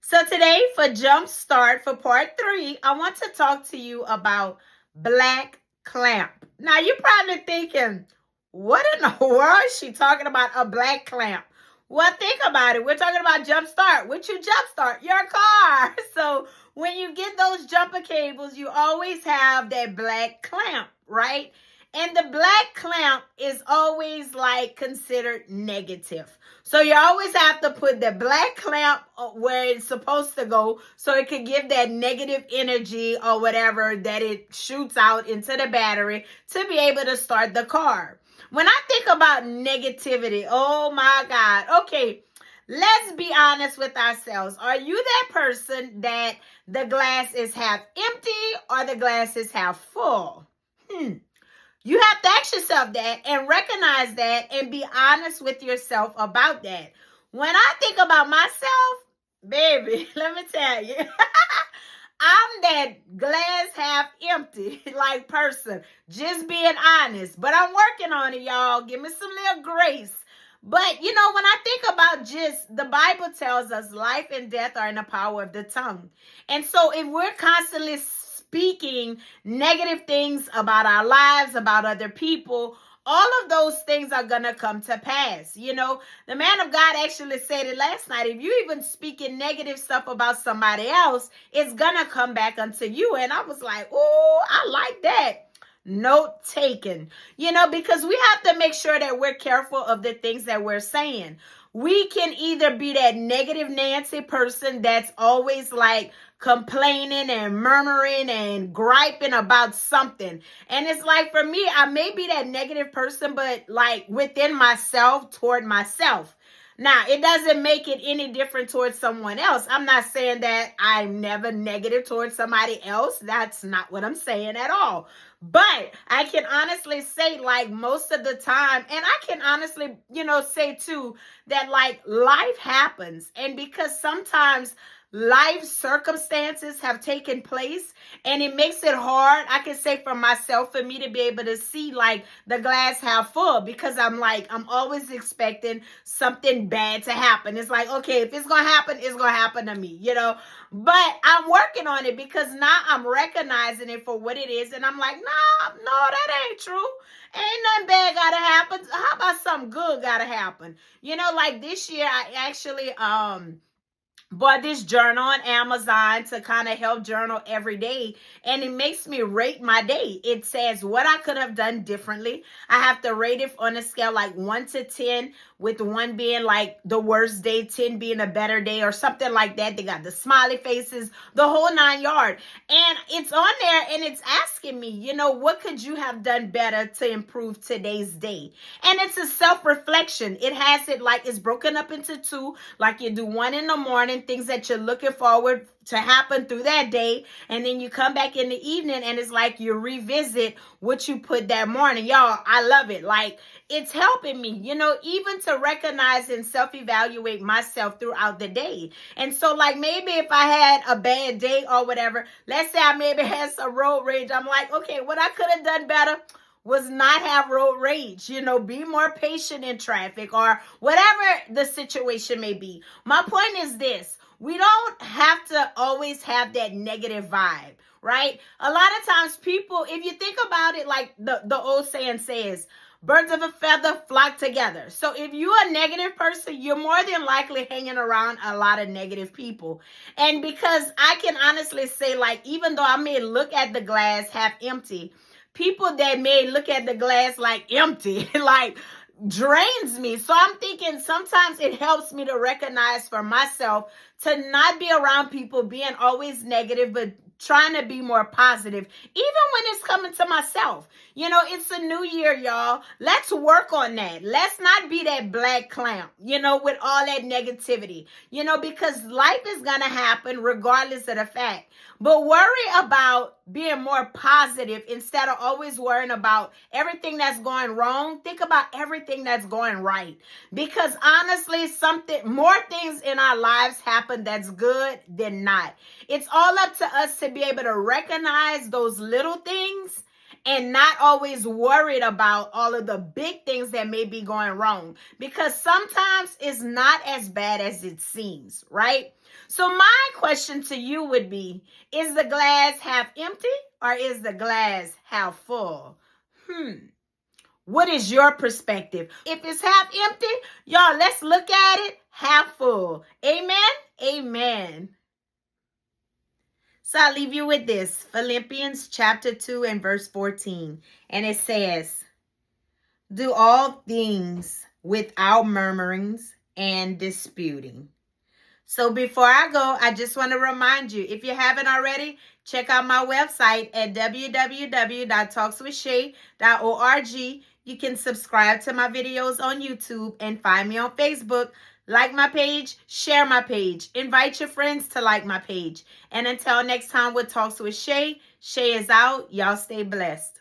So today for Jumpstart for part 3, I want to talk to you about black clamp. Now you're probably thinking, what in the world is she talking about a black clamp? Well, think about it. We're talking about Jumpstart. What you jumpstart? Your car. So when you get those jumper cables, you always have that black clamp, right? And the black clamp is always like considered negative. So you always have to put the black clamp where it's supposed to go so it can give that negative energy or whatever that it shoots out into the battery to be able to start the car. When I think about negativity, oh my God. Okay, let's be honest with ourselves. Are you that person that the glass is half empty or the glass is half full? You have to ask yourself that and recognize that and be honest with yourself about that. When I think about myself, baby, let me tell you, I'm that glass half empty like person. Just being honest. But I'm working on it, y'all. Give me some little grace. But, when I think about just the Bible tells us life and death are in the power of the tongue. And so if we're constantly speaking negative things about our lives, about other people, all of those things are going to come to pass. The man of God actually said it last night. If you even speaking negative stuff about somebody else, it's going to come back unto you. And I was like, oh, I like that. Note taken, because we have to make sure that we're careful of the things that we're saying. We can either be that negative Nancy person that's always like complaining and murmuring and griping about something. And it's like, for me, I may be that negative person, but like within myself, toward myself. Now, it doesn't make it any different towards someone else. I'm not saying that I'm never negative towards somebody else. That's not what I'm saying at all. But I can honestly say, like, most of the time, and I can honestly, say too, that like life happens. And because sometimes life circumstances have taken place and it makes it hard, I can say for myself, for me to be able to see like the glass half full, because I'm always expecting something bad to happen. It's like, okay, if it's gonna happen, it's gonna happen to me, but I'm working on it because now I'm recognizing it for what it is, and I'm like, nah, no, that ain't true. Ain't nothing bad gotta happen. How about something good gotta happen? Like this year I actually bought this journal on Amazon to kind of help journal every day. And it makes me rate my day. It says what I could have done differently. I have to rate it on a scale like 1 to 10, with 1 being like the worst day, 10 being a better day or something like that. They got the smiley faces, the whole 9 yard. And it's on there and it's asking me, what could you have done better to improve today's day? And it's a self-reflection. It has it like it's broken up into 2, like you do 1 in the morning, things that you're looking forward to happen through that day, and then you come back in the evening and it's like you revisit what you put that morning. Y'all, I love it. Like, it's helping me, even to recognize and self-evaluate myself throughout the day. And so like maybe if I had a bad day or whatever, let's say I maybe had some road rage, I'm like, okay, what I could have done better was not have road rage, be more patient in traffic or whatever the situation may be. My point is this: we don't have to always have that negative vibe, right? A lot of times people, if you think about it, like the old saying says, birds of a feather flock together. So if you're a negative person, you're more than likely hanging around a lot of negative people. And because I can honestly say, like, even though I may look at the glass half empty, people that may look at the glass like empty, like drains me. So I'm thinking sometimes it helps me to recognize for myself to not be around people being always negative, but trying to be more positive, even when it's coming to myself. It's a new year, y'all. Let's work on that. Let's not be that black clamp, with all that negativity, because life is going to happen regardless of the fact. But worry about being more positive instead of always worrying about everything that's going wrong. Think about everything that's going right. Because honestly, more things in our lives happen that's good than not. It's all up to us to be able to recognize those little things and not always worried about all of the big things that may be going wrong, because sometimes it's not as bad as it seems, right? So my question to you would be, is the glass half empty or is the glass half full? What is your perspective? If it's half empty, y'all, let's look at it half full. Amen? Amen. So I'll leave you with this. Philippians chapter 2 and verse 14. And it says, do all things without murmurings and disputing. So before I go, I just want to remind you, if you haven't already, check out my website at www.talkswithshay.org. You can subscribe to my videos on YouTube and find me on Facebook. Like my page, share my page, invite your friends to like my page. And until next time with Talks with Shay, Shay is out. Y'all stay blessed.